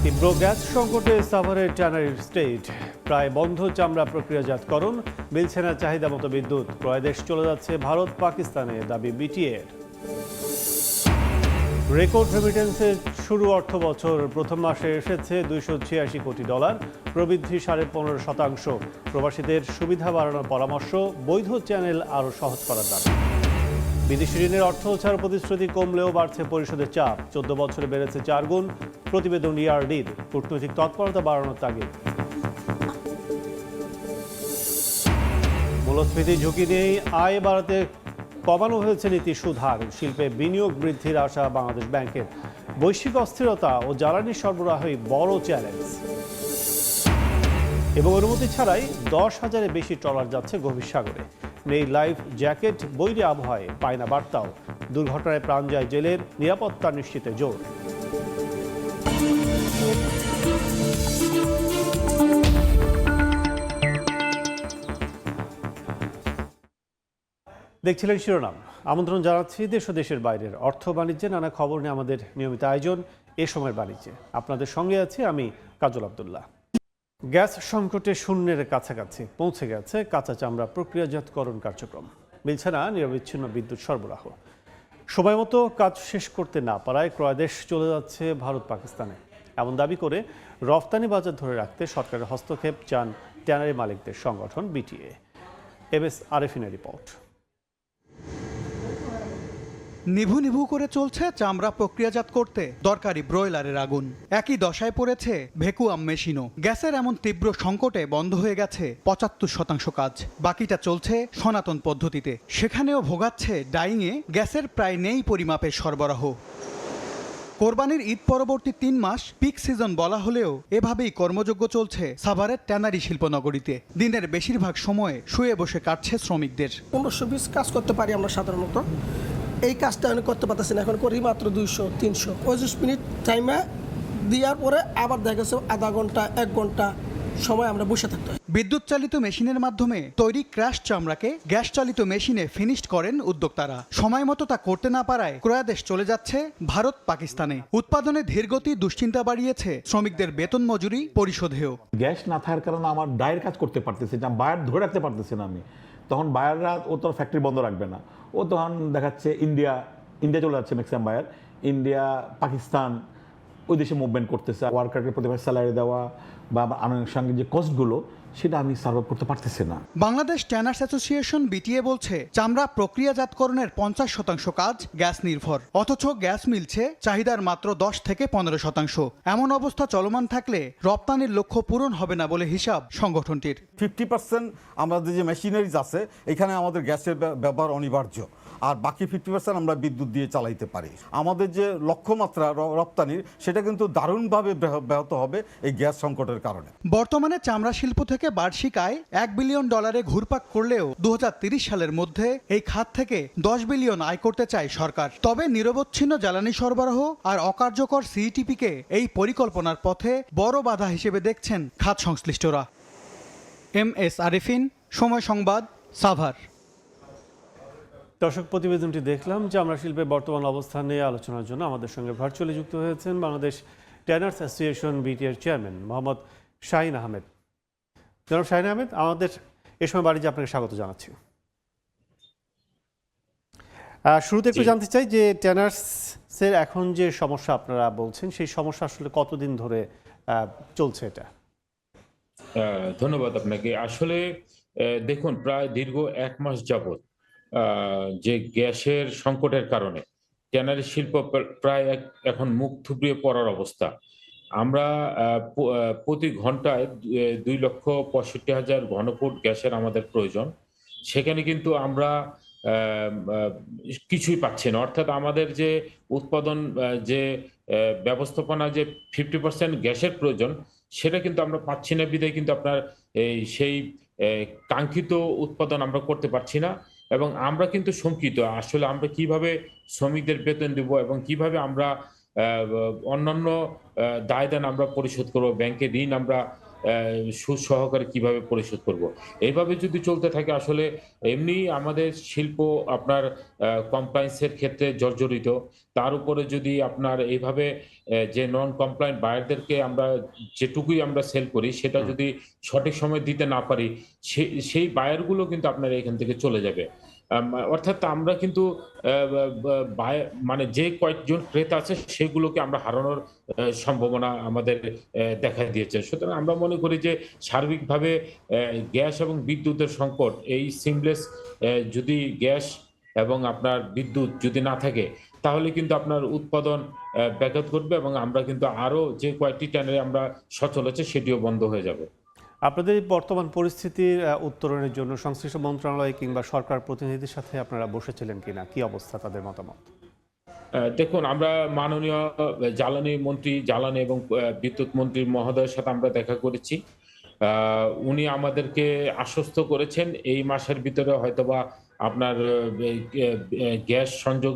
তীব্র গ্যাস সংকটে সাভারের ট্যানারি স্টেট প্রায় বন্ধ চামড়া প্রক্রিয়াজাতকরণ, মিলছে না চাহিদা মতো বিদ্যুৎ, ক্রয় দেশ চলে যাচ্ছে ভারত পাকিস্তানে, দাবি বিটিএর। রেকর্ড রেমিটেন্সের শুরু অর্থ বছর প্রথম মাসে এসেছে $286 কোটি, প্রবৃদ্ধি 15.5%। প্রবাসীদের সুবিধা বাড়ানোর পরামর্শ, বৈধ চ্যানেল আরও সহজ করার দাবি। বিদেশি ঋণের অর্থ ছাড় প্রতিশ্রুতি কমলেও বাড়ছে পরিশোধের চাপ, 14 বছরে বেড়েছে 4 গুণ, প্রতিবেদন ইআরডির। কূটনৈতিক তৎপরতা বাড়ানোর তাগিদ। মূল্যস্ফীতি ঝুঁকি নিয়েই আয় বাড়াতে কমানো হয়েছে নীতি সুধার, শিল্পে বিনিয়োগ বৃদ্ধির আশা বাংলাদেশ ব্যাংকের। বৈশ্বিক অস্থিরতা ও জ্বালানি সরবরাহই বড় চ্যালেঞ্জ। এবং অনুমতি ছাড়াই 10,000-এর বেশি ট্রলার যাচ্ছে গভীর সাগরে। নেই লাইফ জ্যাকেট, বৈরী আবহাওয়ায় পায় না বার্তাও। দুর্ঘটনায় প্রাণ যায় জেলের, নিরাপত্তা নিশ্চিতে জোর। দেখছিলেন শিরোনাম। আমন্ত্রণ জানাচ্ছি দেশ ও দেশের বাইরের অর্থ বাণিজ্যে নানা খবর নিয়ে আমাদের নিয়মিত আয়োজন এ সময়ের বাণিজ্যে। আপনাদের সঙ্গে আছি আমি কাজল আব্দুল্লাহ। গ্যাস সংকটে শূন্যের কাছাকাছি পৌঁছে গেছে কাঁচা চামড়া প্রক্রিয়াজাতকরণ কার্যক্রম। মিলছে না নিরবিচ্ছিন্ন বিদ্যুৎ সরবরাহ। সময় মতো কাজ শেষ করতে না পারায় ক্রয় দেশ চলে যাচ্ছে ভারত পাকিস্তানে। এমন দাবি করে রফতানি বাজার ধরে রাখতে সরকারের হস্তক্ষেপ চান ট্যানারি মালিকদের সংগঠন বিটিএ। এমএস আরেফিনের রিপোর্ট। নিভু নিভু করে চলছে চামড়া প্রক্রিয়াজাত করতে দরকারি ব্রয়লারের আগুন। একই দশায় পড়েছে ভ্যাকুয়াম মেশিনও। গ্যাসের এমন তীব্র সংকটে বন্ধ হয়ে গেছে 75% কাজ, বাকিটা চলছে সনাতন পদ্ধতিতে। সেখানেও ভোগাচ্ছে ডাইংয়ে গ্যাসের প্রায় নেই পরিমাপের সরবরাহ। কোরবানির ঈদ পরবর্তী 3 মাস পিক সিজন বলা হলেও এভাবেই কর্মযোগ্য চলছে সাভারের ট্যানারি শিল্পনগরীতে। দিনের বেশিরভাগ সময়ে শুয়ে বসে কাটছে শ্রমিকদের। 1500 পিস কাজ করতে পারি আমরা সাধারণত। এই কাজটা আমি করতে পারতেছি না, এখন করি মাত্র 200-300। 25 মিনিট টাইমে দেওয়ার পরে আবার দেখা গেছে আধা ঘন্টা 1 ঘন্টা সময় আমরা বসে থাকতে হয়। বিদ্যুৎ চালিত মেশিনের মাধ্যমে তৈরি ক্র্যাশ চামড়াকে গ্যাস চালিত মেশিনে ফিনিশড করেন উদ্যোক্তারা। সময় মতো তা করতে না পারায় ক্রয়াদেশ চলে যাচ্ছে ভারত পাকিস্তানে। উৎপাদনে ধীরগতি দুশ্চিন্তা বাড়িয়েছে শ্রমিকদের বেতন মজুরি পরিশোধেও। গ্যাস না থাকার কারণে আমার ডায়ের কাজ করতে পারতেছি না, বায়ার ধরে রাখতে পারতেছি না আমি। তখন বায়াররা ও তো ফ্যাক্টরি বন্ধ রাখবে না, ও তখন দেখাচ্ছে ইন্ডিয়া চলে যাচ্ছে ম্যাক্সিমাম বায়ার। ইন্ডিয়া, পাকিস্তান ওই দেশে মুভমেন্ট করতেছে। ওয়ার্কারকে প্রতি মাসে স্যালারি দেওয়া বা আনুষঙ্গিক যে কস্টগুলো সেটা আমি সার্ভ করতে পারতেছি না। বাংলাদেশ ট্যানার্স অ্যাসোসিয়েশন বিটিএ বলছে চামড়া প্রক্রিয়াজাতকরণের 50% কাজ গ্যাস নির্ভর, অথচ গ্যাস মিলছে চাহিদার মাত্র 10 থেকে 15%। এমন অবস্থা চলমান থাকলে রপ্তানির লক্ষ্য পূরণ হবে না বলে হিসাব সংগঠনটির। 50% আমাদের যে মেশিনারিজ আছে এখানে আমাদের গ্যাসের ব্যবহার অনিবার্য, আর বাকি 50% আমরা বিদ্যুৎ দিয়ে চালাইতে পারি। আমাদের যে লক্ষ্যমাত্রা রপ্তানির সেটা কিন্তু দারুণভাবে ব্যাহত হবে এই গ্যাস সংকটের কারণে। বর্তমানে চামড়া শিল্প থেকে বার্ষিক আয় $1 বিলিয়ন ঘুরপাক করলেও 2030 সালের মধ্যে এই খাত থেকে 10 বিলিয়ন আয় করতে চায় সরকার। তবে নিরবচ্ছিন্ন জ্বালানি সরবরাহ আর অকার্যকর সিইটিপিকে এই পরিকল্পনার পথে বড় বাধা হিসেবে দেখছেন খাত সংশ্লিষ্টরা। এমএস আরেফিন, সময় সংবাদ, সাভার। দর্শক, প্রতিবেদনটি দেখলাম। চামড়া শিল্পের বর্তমান অবস্থান নিয়ে আলোচনার জন্য আমাদের সঙ্গে ভার্চুয়ালি যুক্ত হয়েছেন বাংলাদেশ ট্যানার্স অ্যাসোসিয়েশন বিটিএর চেয়ারম্যান মোহাম্মদ শাহিন আহমেদ। জনাব শাহিন আহমেদ, আমাদের এ সময় বাণিজ্যে আপনাকে স্বাগত জানাচ্ছি। শুরুতে একটু জানতে চাই যে ট্যানার্সের এখন যে সমস্যা আপনারা বলছেন সেই সমস্যা আসলে কতদিন ধরে চলছে এটা? ধন্যবাদ আপনাকে। আসলে দেখুন, প্রায় দীর্ঘ 1 মাস যাবত যে গ্যাসের সংকটের কারণে ট্যানারি শিল্প প্রায় এখন মুখ থুবড়িয়ে পড়ার অবস্থা। আমরা প্রতি ঘন্টায় 2,65,000 ঘনফুট গ্যাসের আমাদের প্রয়োজন। সেখানে কিন্তু আমরা কিছুই পাচ্ছি না। অর্থাৎ আমাদের যে উৎপাদন যে ব্যবস্থাপনা যে 50% গ্যাসের প্রয়োজন সেটা কিন্তু আমরা পাচ্ছি না, বিধায় কিন্তু আপনার সেই কাঙ্ক্ষিত উৎপাদন আমরা করতে পারছি না। এবং আমরা কিন্তু শঙ্কিত, আসলে আমরা কিভাবে শ্রমিকদের বেতন দেব এবং কিভাবে আমরা অন্যান্য দায়-দান আমরা পরিশোধ করব, ব্যাংকের ঋণ আমরা সুদ সহকারে কিভাবে পরিশোধ করব। এইভাবে যদি চলতে থাকে আসলে এমনি আমাদের শিল্প আপনার কমপ্লায়েন্সের ক্ষেত্রে জর্জরিত। তার উপরে যদি আপনার এইভাবে যে নন কমপ্লায়েন্ট বায়ারদেরকে আমরা যেটুকুই আমরা সেল করি সেটা যদি সঠিক সময়ে দিতে না পারি, সেই বায়ারগুলো কিন্তু আপনার এখান থেকে চলে যাবে। অর্থাৎ আমরা কিন্তু বা বা মানে যে কয়েকজন ক্রেতা আছে সেগুলোকে আমরা হারানোর সম্ভাবনা আমাদের দেখা দিয়েছে। সুতরাং আমরা মনে করি যে সার্বিকভাবে গ্যাস এবং বিদ্যুতের সংকট এই সিমলেস যদি গ্যাস এবং আপনার বিদ্যুৎ যদি না থাকে তাহলে কিন্তু আপনার উৎপাদন ব্যাঘাত ঘটবে এবং আমরা কিন্তু আরো যে কয়েকটি ট্যানারি আমরা সচল আছে সেটিও বন্ধ হয়ে যাবে। আপনাদের এই বর্তমান পরিস্থিতির উত্তরণের জন্য সংশ্লিষ্ট মন্ত্রণালয় কিংবা সরকার প্রতিনিধির সাথে আপনারা বসেছিলেন কিনা, কি অবস্থা তাদের মতামত? দেখুন আমরা মাননীয় জ্বালানি মন্ত্রী, জ্বালানি এবং বিদ্যুৎ মন্ত্রী মহোদয়ের সাথে আমরা দেখা করেছি। উনি আমাদেরকে আশ্বস্ত করেছেন এই মাসের ভিতরে হয়তোবা আপনার গ্যাস সংযোগ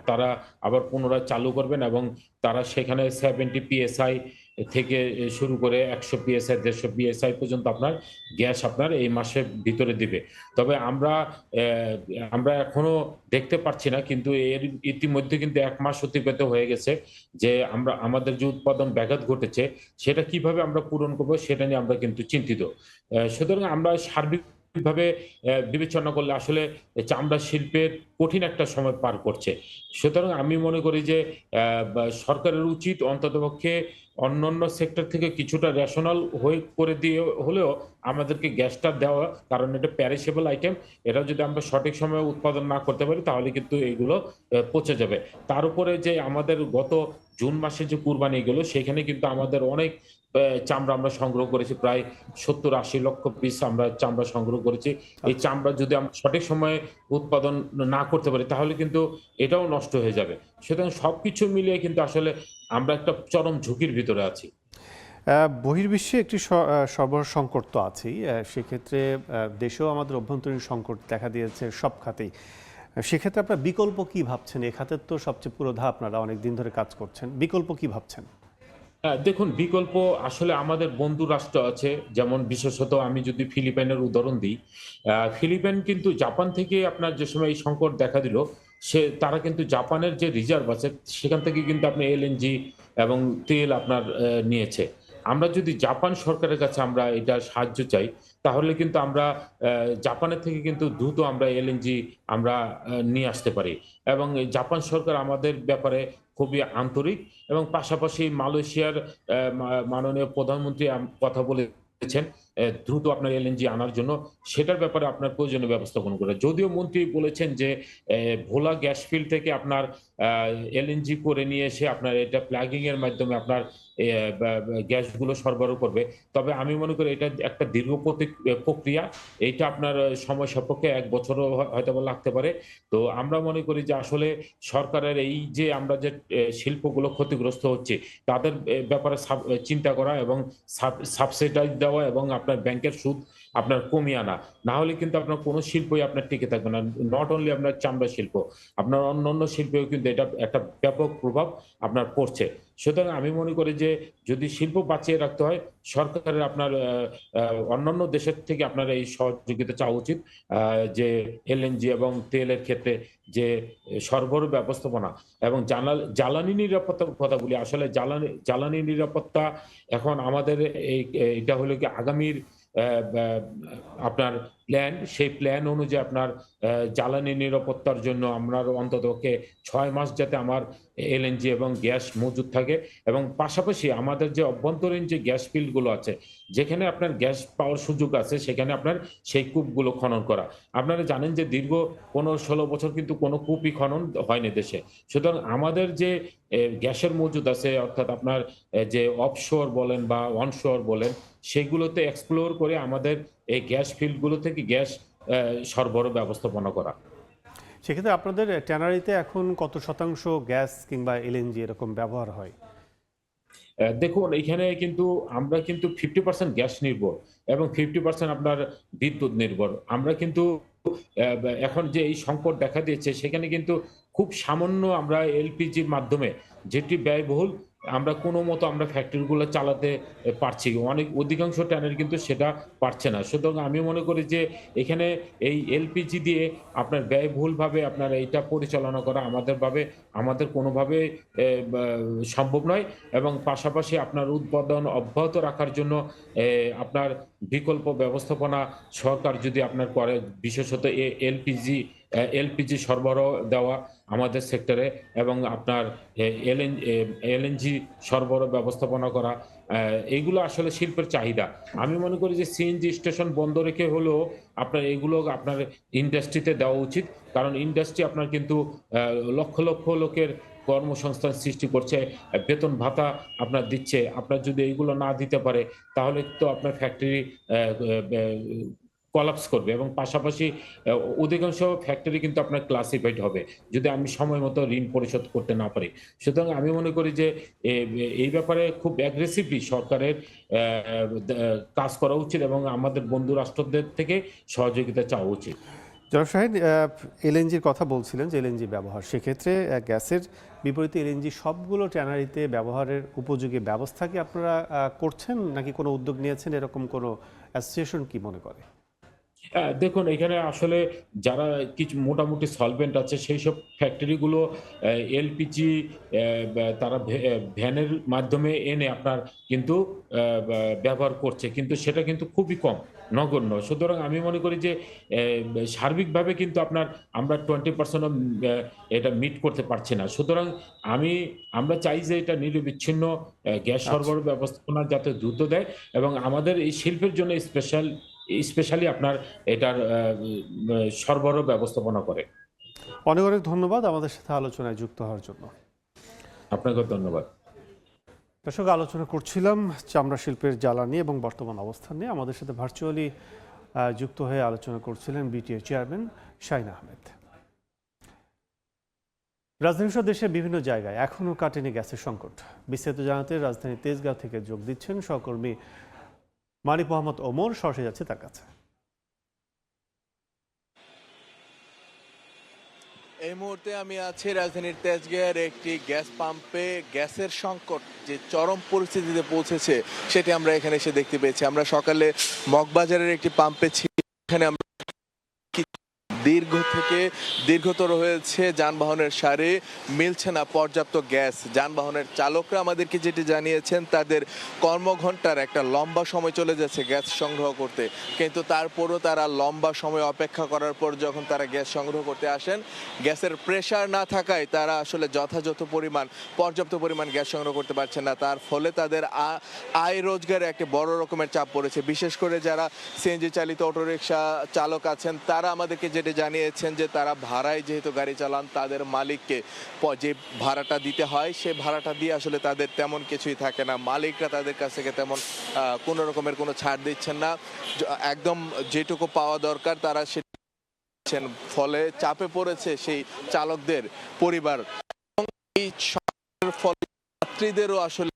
তারা আবার পুনরায় চালু করবেন এবং তারা সেখানে 70 PSI থেকে শুরু করে 100 PSI 150 PSI পর্যন্ত আপনার গ্যাস আপনার এই মাসের ভিতরে দিবে। তবে আমরা এখনো দেখতে পাচ্ছি না, কিন্তু এর ইতিমধ্যে কিন্তু 1 মাস অতিবাহিত হয়ে গেছে যে আমাদের যে উৎপাদন ব্যাঘাত ঘটেছে সেটা কিভাবে আমরা পূরণ করব সেটা নিয়ে আমরা কিন্তু চিন্তিত। সুতরাং আমরা সার্বিকভাবে বিবেচনা করলে আসলে চামড়া শিল্পের কঠিন একটা সময় পার করছে। সুতরাং আমি মনে করি যে সরকারের উচিত অন্ততপক্ষে অন্যান্য সেক্টর থেকে কিছুটা রেশনাল হয়ে করে দিয়ে হলেও আমাদেরকে গ্যাসটা দেওয়া, কারণ এটা প্যারিশেবল আইটেম। এটা যদি আমরা সঠিক সময়ে উৎপাদন না করতে পারি তাহলে কিন্তু এগুলো পচে যাবে। তার উপরে যে আমাদের গত জুন মাসে যে কুরবানি গেল সেখানে কিন্তু আমাদের অনেক চামড়া আমরা সংগ্রহ করেছি, প্রায় 70-80 লক্ষ পিস আমরা চামড়া সংগ্রহ করেছি। এই চামড়া যদি আমরা সঠিক সময়ে উৎপাদন না করতে পারি তাহলে কিন্তু এটাও নষ্ট হয়ে যাবে। সুতরাং সবকিছু মিলিয়ে কিন্তু আসলে আমরা একটা চরম ঝুঁকির ভিতরে আছি। বহির্বিশ্বে একটি সরবরাহ সংকট তো আছেই, সেক্ষেত্রে দেশেও আমাদের অভ্যন্তরীণ সংকট দেখা দিয়েছে সব খাতেই। সেক্ষেত্রে আপনারা বিকল্প কি ভাবছেন? এ খাতের তো সবচেয়ে পুরোধা, আপনারা অনেক দিন ধরে কাজ করছেন, বিকল্প কি ভাবছেন? দেখুন বিকল্প আসলে আমাদের বন্ধু রাষ্ট্র আছে, যেমন বিশেষত আমি যদি ফিলিপাইনের উদাহরণ দিই, ফিলিপাইন কিন্তু জাপান থেকে আপনার যে সময় এই সংকট দেখা দিল তারা কিন্তু জাপানের যে রিজার্ভ আছে সেখান থেকে কিন্তু আপনি এলএনজি এবং তেল আপনার নিয়েছে। আমরা যদি জাপান সরকারের কাছে আমরা এটা সাহায্য চাই তাহলে কিন্তু আমরা জাপানের থেকে কিন্তু দ্রুত আমরা এলএনজি আমরা নিয়ে আসতে পারি এবং এই জাপান সরকার আমাদের ব্যাপারে খুবই আন্তরিক এবং পাশাপাশি মালয়েশিয়ার মাননীয় প্রধানমন্ত্রী কথা বলেছেন দ্রুত আপনার এলএনজি আনার জন্য, সেটার ব্যাপারে আপনার প্রয়োজনীয় ব্যবস্থা গ্রহণ করে। যদিও মন্ত্রী বলেছেন যে ভোলা গ্যাস ফিল্ড থেকে আপনার এলএনজি করে নিয়ে এসে আপনার এটা প্লাগিং এর মাধ্যমে আপনার গ্যাসগুলো সরবরাহ করবে। তবে আমি মনে করি এটা একটা দীর্ঘ প্রক্রিয়া, এইটা আপনার সময় সাপেক্ষ 1 বছরও হয়তো লাগতে পারে। তো আমরা মনে করি যে আসলে সরকারের এই যে আমরা যে শিল্পগুলো ক্ষতিগ্রস্ত হচ্ছে তাদের ব্যাপারে চিন্তা করা এবং সাবসিডাইজ দেওয়া এবং আপনার ব্যাংকের সুদ আপনার কমিয়ে আনা, না হলে কিন্তু আপনার কোনো শিল্পই আপনার টিকে থাকবে না। নট অনলি আপনার চামড়া শিল্প, আপনার অন্যান্য শিল্পেও কিন্তু এটা একটা ব্যাপক প্রভাব আপনার পড়ছে। সুতরাং আমি মনে করি যে যদি শিল্প বাঁচিয়ে রাখতে হয় সরকারের আপনার অন্যান্য দেশের থেকে আপনার এই সহযোগিতা চাওয়া উচিত, যে এলএনজি এবং তেলের ক্ষেত্রে যে সরবরাহ ব্যবস্থাপনা এবং জ্বালানি নিরাপত্তার কথা বলি। আসলে জ্বালানি নিরাপত্তা এখন আমাদের এটা হলো কি আগামীর আপনার প্ল্যান, সেই প্ল্যান অনুযায়ী আপনার জ্বালানি নিরাপত্তার জন্য আমরা অন্ততপক্ষে 6 মাস যাতে আমার এলএনজি এবং গ্যাস মজুদ থাকে এবং পাশাপাশি আমাদের যে অভ্যন্তরীণ যে গ্যাস ফিল্ডগুলো আছে যেখানে আপনার গ্যাস পাওয়ার সুযোগ আছে সেখানে আপনার সেই কূপগুলো খনন করা। আপনারা জানেন যে দীর্ঘ 15-16 বছর কিন্তু কোনো কূপই খনন হয়নি দেশে। সুতরাং আমাদের যে গ্যাসের মজুদ আছে অর্থাৎ আপনার যে অফশোর বলেন বা অনশোর বলেন সেগুলোতে এক্সপ্লোর করে আমাদের এই গ্যাস ফিল্ডগুলো থেকে গ্যাস সরবরাহ ব্যবস্থাপনা করা। সেক্ষেত্রে আপনাদের ট্যানারিতে এখন কত শতাংশ গ্যাস কিংবা এলএনজি এরকম ব্যবহার হয়? দেখুন এখানে কিন্তু আমরা কিন্তু 50% গ্যাস নির্ভর এবং 50% আপনার বিদ্যুৎ নির্ভর। আমরা কিন্তু এখন যে এই সংকট দেখা দিয়েছে সেখানে কিন্তু খুব সামান্য আমরা এলপিজির মাধ্যমে যেটি ব্যয়বহুল আমরা কোনো মতো আমরা ফ্যাক্টরিগুলো চালাতে পারছি, অনেক অধিকাংশ ট্যানারি কিন্তু সেটা পারছে না। সুতরাং আমি মনে করি যে এখানে এই এলপিজি দিয়ে আপনার ব্যয়বহুলভাবে আপনার এইটা পরিচালনা করা আমাদের কোনোভাবে সম্ভব নয়, এবং পাশাপাশি আপনার উৎপাদন অব্যাহত রাখার জন্য আপনার বিকল্প ব্যবস্থাপনা সরকার যদি আপনার করে, বিশেষত এলপিজি সরবরাহ দেওয়া আমাদের সেক্টরে, এবং আপনার এলএনজি সরবরাহ ব্যবস্থাপনা করা, এইগুলো আসলে শিল্পের চাহিদা। আমি মনে করি যে সিএনজি স্টেশন বন্ধ রেখে হলেও আপনার এগুলো আপনার ইন্ডাস্ট্রিতে দেওয়া উচিত, কারণ ইন্ডাস্ট্রি আপনার কিন্তু লক্ষ লক্ষ লোকের কর্মসংস্থান সৃষ্টি করছে, বেতন ভাতা আপনার দিচ্ছে। আপনার যদি এইগুলো না দিতে পারে তাহলে তো আপনার ফ্যাক্টরি কলাপস করবে, এবং পাশাপাশি অধিকাংশ ফ্যাক্টরি কিন্তু আপনার ক্লাসিফাইড হবে যদি আমি সময় মতো ঋণ পরিশোধ করতে না পারি। সুতরাং আমি মনে করি যে এই ব্যাপারে খুব অ্যাগ্রেসিভলি সরকারের কাজ করা উচিত, এবং আমাদের বন্ধু রাষ্ট্রদের থেকে সহযোগিতা চাওয়া উচিত। জনাব শাহীন, এলএনজির কথা বলছিলেন যে এলএনজি ব্যবহার, সেক্ষেত্রে গ্যাসের বিপরীতে এলএনজি সবগুলো ট্যানারিতে ব্যবহারের উপযোগী ব্যবস্থা কি আপনারা করছেন, নাকি কোনো উদ্যোগ নিয়েছেন? এরকম কোনো অ্যাসোসিয়েশন কি মনে করে? দেখুন, এখানে আসলে যারা কিছু মোটামুটি সলভেন্ট আছে সেই সব ফ্যাক্টরিগুলো এলপিজি তারা ভ্যানের মাধ্যমে এনে আপনার কিন্তু ব্যবহার করছে, কিন্তু সেটা কিন্তু খুবই কম, নগণ্য। সুতরাং আমি মনে করি যে সার্বিকভাবে কিন্তু আমরা 20% এটা মিট করতে পারছি না। সুতরাং আমরা চাই যে এটা নিরবিচ্ছিন্ন গ্যাস সরবরাহ ব্যবস্থাপনা যাতে দ্রুত দেয়, এবং আমাদের এই শিল্পের জন্য স্পেশালি আপনার এটার সরবরাহ ব্যবস্থাপনা করে। অনেক অনেক ধন্যবাদ আমাদের সাথে আলোচনায় যুক্ত হওয়ার জন্য। আপনাকে ধন্যবাদ। দর্শক, আলোচনা করছিলাম চামড়া শিল্পের জ্বালানি এবং বর্তমান অবস্থান নিয়ে। আমাদের সাথে ভার্চুয়ালি যুক্ত হয়ে আলোচনা করছিলেন বিটিএ চেয়ারম্যান শাহীন আহমেদ। রাজধানীসহ দেশের বিভিন্ন জায়গায় এখনও কাটেনি গ্যাসের সংকট। বিস্তারিত জানাতে রাজধানী তেজগাঁও থেকে যোগ দিচ্ছেন সহকর্মী মানিক মোহাম্মদ ওমর। সরাসরি যাচ্ছে তার কাছে। এই মুহূর্তে আমি আছি রাজধানীর তেজগাঁয়ের একটি গ্যাস পাম্পে। গ্যাসের সংকট যে চরম পরিস্থিতিতে পৌঁছেছে সেটি আমরা এখানে এসে দেখতে পেয়েছি। আমরা সকালে মগবাজারের একটি পাম্পে ছিলাম, এখানে আমরা দীর্ঘতর হয়েছে যানবাহনের সারি, মিলছে না পর্যাপ্ত গ্যাস। যানবাহনের চালকরা আমাদেরকে যেটি জানিয়েছেন, তাদের কর্মঘণ্টার একটা লম্বা সময় চলে যাচ্ছে গ্যাস সংগ্রহ করতে, কিন্তু তারপরও তারা লম্বা সময় অপেক্ষা করার পর যখন তারা গ্যাস সংগ্রহ করতে আসেন, গ্যাসের প্রেশার না থাকায় তারা আসলে পর্যাপ্ত পরিমাণ গ্যাস সংগ্রহ করতে পারছেন না। তার ফলে তাদের আয় রোজগারে একটা বড় রকমের চাপ পড়েছে। বিশেষ করে যারা সিএনজি চালিত অটোরিকশা চালক আছেন, তারা আমাদেরকে যেটি জানিয়েছেন যে তারা ভাড়ায় যেহেতু গাড়ি চালান, তাদের মালিককে যে ভাড়াটা দিতে হয় সে ভাড়াটা দিয়ে আসলে তাদের তেমন কিছুই থাকে না। মালিকরা তাদের কাছ থেকে তেমন কোনো রকমের কোনো ছাড় দিচ্ছেন না। একদম যেটুকু পাওয়া দরকার তারা সেটা, ফলে চাপে পড়েছে সেই চালকদের পরিবার। এই ফলে যাত্রীদেরও আসলে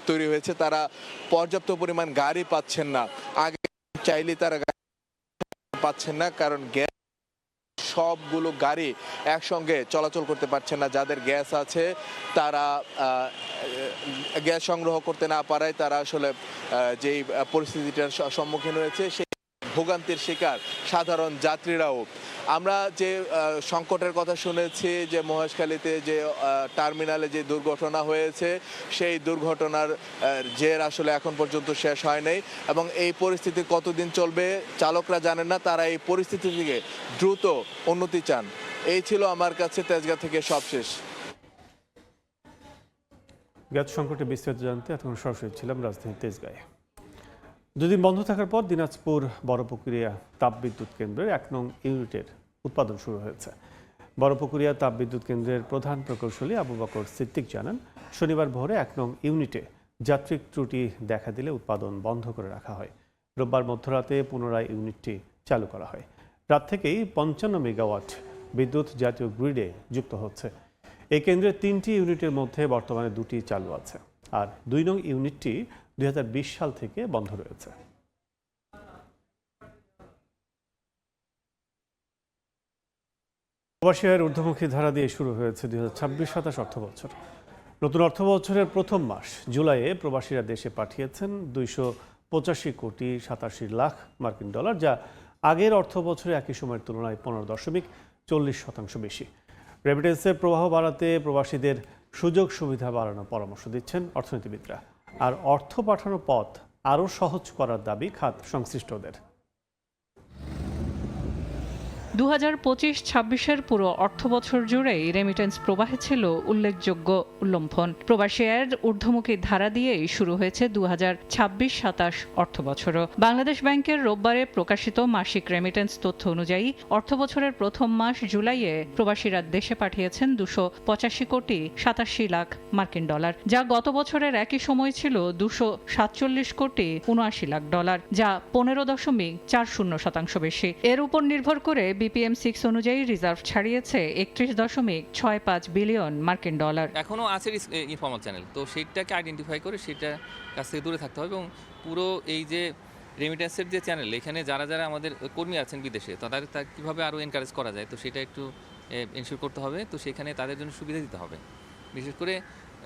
তৈরি হয়েছে, তারা পর্যাপ্ত পরিমাণ গাড়ি পাচ্ছেন না। আগে চাইলে তারা পাচ্ছেন না, কারণ গ্যাস সবগুলো গাড়ি একসঙ্গে চলাচল করতে পারছেন না। যাদের গ্যাস আছে তারা গ্যাস সংগ্রহ করতে না পারায় তারা আসলে যেই পরিস্থিতিটার সম্মুখীন হয়েছে সেই ভোগান্তির শিকার সাধারণ যাত্রীরাও। আমরা যে সংকটের কথা শুনেছি যে মহেশখালীতে যে টার্মিনালে যে দুর্ঘটনা হয়েছে, সেই দুর্ঘটনার জের আসলে এখন পর্যন্ত শেষ হয় নাই, এবং এই পরিস্থিতি কতদিন চলবে চালকরা জানেন না। তারা এই পরিস্থিতি থেকে দ্রুত উন্নতি চান। এই ছিল আমার কাছে তেজগাঁ থেকে সবশেষ। গ্যাস সংকটে বিস্তারিত জানতে এতক্ষণ সরাসরি ছিলাম রাজধানীর তেজগাঁয়ে। দুদিন বন্ধ থাকার পর দিনাজপুর বড়পুকুরিয়া তাপবিদ্যুৎ কেন্দ্রের 1 নং ইউনিটের উৎপাদন শুরু হয়েছে। বড়পুকুরিয়া তাপবিদ্যুৎ কেন্দ্রের প্রধান প্রকৌশলী আবু বকর সিদ্দিক জানান, শনিবার ভোরে 1 নং ইউনিটে যান্ত্রিক ত্রুটি দেখা দিলে উৎপাদন বন্ধ করে রাখা হয়। রোববার মধ্যরাতে পুনরায় ইউনিটটি চালু করা হয়। রাত থেকেই 55 মেগাওয়াট বিদ্যুৎ জাতীয় গ্রিডে যুক্ত হচ্ছে। এই কেন্দ্রের 3টি ইউনিটের মধ্যে বর্তমানে 2টি চালু আছে, আর 2 নং ইউনিটটি 2020 সাল থেকে বন্ধ রয়েছে। প্রবাসী আয়ের ঊর্ধ্বমুখী ধারা দিয়ে শুরু হয়েছে 2026-27 অর্থবছর। নতুন অর্থ বছরের প্রথম মাস জুলাইয়ে প্রবাসীরা দেশে পাঠিয়েছেন 285 কোটি 87 লাখ মার্কিন ডলার, যা আগের অর্থ বছরে একই সময়ের তুলনায় 15.40% বেশি। রেমিটেন্সের প্রবাহ বাড়াতে প্রবাসীদের সুযোগ সুবিধা বাড়ানোর পরামর্শ দিচ্ছেন অর্থনীতিবিদরা। আর অর্থ পাঠানোর পথ আরও সহজ করার দাবি খাত সংশ্লিষ্টদের। 2025-26-এর পুরো অর্থবছর জুড়েই রেমিটেন্স প্রবাহে ছিল উল্লেখযোগ্য উল্লম্ফন। প্রবাসী আয়ের ঊর্ধ্বমুখী ধারা দিয়েই শুরু হয়েছে 2026-27 অর্থবছরও। বাংলাদেশ ব্যাংকের রোববারে প্রকাশিত মাসিক রেমিটেন্স তথ্য অনুযায়ী অর্থবছরের প্রথম মাস জুলাইয়ে প্রবাসীরা দেশে পাঠিয়েছেন 285 কোটি 87 লাখ মার্কিন ডলার, যা গত বছরের একই সময় ছিল 247 কোটি 79 লাখ ডলার, যা 15.40% বেশি। এর উপর নির্ভর করে BPM-6 অনুযায়ী রিজার্ভ ছাড়িয়েছে 31.65 বিলিয়ন মার্কিন ডলার। এখনো আছে ইনফর্মাল চ্যানেল, তো সেইটাকে আইডেন্টিফাই করে সেটা কাছ থেকে দূরে থাকতে হবে এবং পুরো এই যে রেমিটেন্সের যে চ্যানেল, এখানে যারা যারা আমাদের কর্মী আছেন বিদেশে, তাদের কীভাবে আরও এনকারেজ করা যায়, তো সেটা একটু এনশিওর করতে হবে। তো সেখানে তাদের জন্য সুবিধা দিতে হবে, বিশেষ করে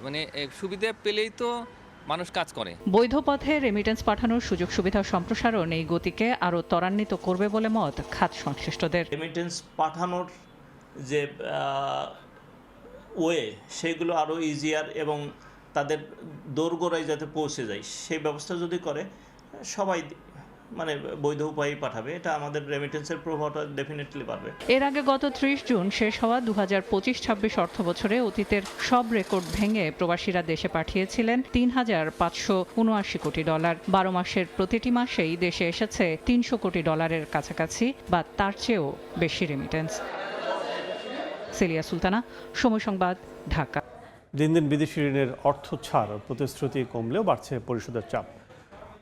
মানে সুবিধা পেলেই তো মানুষ কাজ করে। বৈধ পথে রেমিটেন্স পাঠানোর সুযোগ সুবিধা সম্প্রসারণ এই গতিকে আরও ত্বরান্বিত করবে বলে মত খাত সংশ্লিষ্টদের। রেমিটেন্স পাঠানোর যে ওয়ে, সেগুলো আরও ইজিয়ার এবং তাদের দোরগোড়ায় যাতে পৌঁছে যায় সেই ব্যবস্থা যদি করে, সবাই মানে বৈধ উপায়ে পাঠাবে, এটা আমাদের রেমিটেন্সের প্রভাবটা ডেফিনেটলি বাড়বে। এর আগে গত 30 জুন শেষ হওয়া 2025-26 অর্থ বছরে অতীতের সব রেকর্ড ভেঙে প্রবাসীরা দেশে পাঠিয়েছিলেন 3,579 কোটি ডলার। 12 মাসের প্রতিটি মাসেই দেশে এসেছে 300 কোটি ডলারের কাছাকাছি বা তার চেয়েও বেশি রেমিটেন্স। সেলিয়া সুলতানা, সময় সংবাদ, ঢাকা। দিন দিন বিদেশি ঋণের অর্থ ছাড় প্রতিশ্রুতি কমলেও বাড়ছে পরিশোধের চাপ।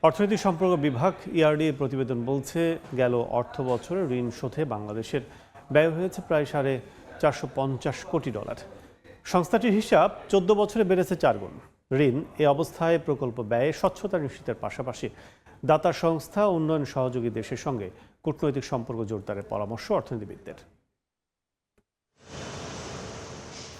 অর্থনৈতিক সম্পর্ক বিভাগ ERD প্রতিবেদন বলছে, গেল অর্থ বছরে ঋণ শোধে বাংলাদেশের ব্যয় হয়েছে প্রায় 450 কোটি ডলার। সংস্থাটির হিসাব 14 বছরে বেড়েছে 4 গুণ। ঋণ এ অবস্থায় প্রকল্প ব্যয়ে স্বচ্ছতা নিশ্চিতের পাশাপাশি দাতা সংস্থা উন্নয়ন সহযোগী দেশের সঙ্গে কূটনৈতিক সম্পর্ক জোরদারের পরামর্শ অর্থনীতিবিদদের।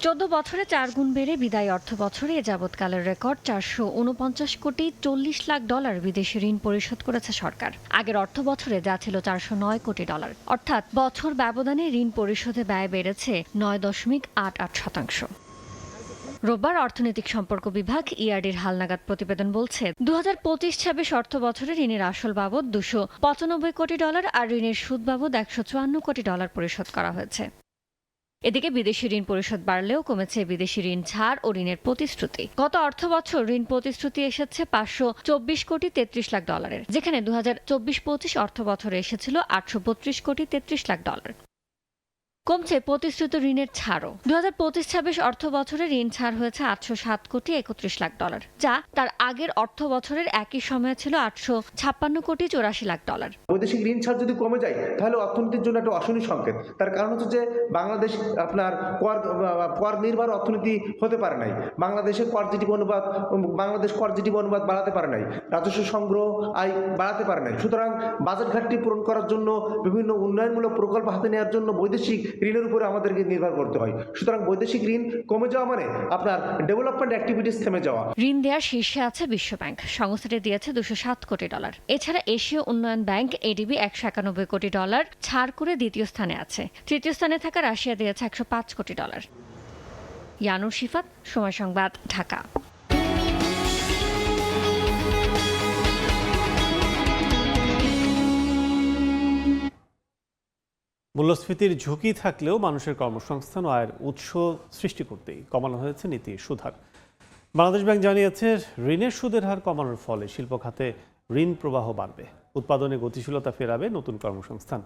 14 বছরে 4 গুণ বেড়ে বিদায়ী অর্থ বছরে এ যাবৎকালের রেকর্ড 449 কোটি 40 লাখ ডলার বিদেশি ঋণ পরিশোধ করেছে সরকার। আগের অর্থ বছরে যা ছিল 409 কোটি ডলার, অর্থাৎ বছর ব্যবধানে ঋণ পরিশোধে ব্যয় বেড়েছে 9.88%। রোববার অর্থনৈতিক সম্পর্ক বিভাগ ERDর হালনাগাদ প্রতিবেদন বলছে, 2025-26 অর্থ বছরে ঋণের আসল বাবদ 295 কোটি ডলার আর ঋণের সুদ বাবদ 154 কোটি ডলার পরিশোধ করা হয়েছে। এদিকে বিদেশি ঋণ পরিশোধ বাড়লেও কমেছে বিদেশি ঋণ ছাড় ও ঋণের প্রতিশ্রুতি। গত অর্থ বছর ঋণ প্রতিশ্রুতি এসেছে 524 কোটি 33 লাখ ডলারের, যেখানে 2024-25 অর্থ বছরে এসেছিল 832 কোটি 33 লাখ ডলার। কমছে প্রতিশ্রুত ঋণের ছাড়ও। 2025-26 অর্থ বছরে ঋণ ছাড় হয়েছে 807 কোটি 31 লাখ ডলার, যা তার আগের অর্থ বছরের একই সময়ে ছিল 856 কোটি 84 লাখ ডলার। বৈদেশিক ঋণ ছাড় যদি কমে যায় তাহলে অর্থনীতির জন্য একটা অশনি সংকেত। তার কারণ হচ্ছে যে বাংলাদেশ আপনার কর নির্ভর অর্থনীতি হতে পারে নাই, বাংলাদেশের কর জিডিপি অনুপাত বাড়াতে পারে নাই, রাজস্ব সংগ্রহ আয় বাড়াতে পারে নাই। সুতরাং বাজেট ঘাটতি পূরণ করার জন্য, বিভিন্ন উন্নয়নমূলক প্রকল্প হাতে নেওয়ার জন্য বৈদেশিক ঋণের উপরে আমাদেরকে নির্ভর করতে হয়। সুতরাং বৈদেশিক ঋণ কমে যাওয়া মানে আপনার ডেভেলপমেন্ট অ্যাক্টিভিটিস থেমে যাওয়া। ঋণ দেওয়ার শীর্ষে আছে বিশ্বব্যাংক, সংস্থাটি দিয়েছে 207 কোটি ডলার। এছাড়া এশীয় উন্নয়ন ব্যাংক ADB 191 কোটি ডলার ছাড় করে দ্বিতীয় স্থানে আছে। তৃতীয় স্থানে থাকা রাশিয়া দিয়েছে 105 কোটি ডলার। ইয়ানুর শিফাত, সময় সংবাদ, ঢাকা। মূল্যস্ফীতির ঝুঁকি থাকলেও মানুষের কর্মসংস্থান ও আয়ের উৎস সৃষ্টি করতেই কমানো হয়েছে নীতি সুদহার। বাংলাদেশ ব্যাংক জানিয়েছে, ঋণের সুদের হার কমানোর ফলে শিল্প খাতে ঋণ প্রবাহ বাড়বে, উৎপাদনে গতিশীলতা ফেরাবে নতুন কর্মসংস্থান।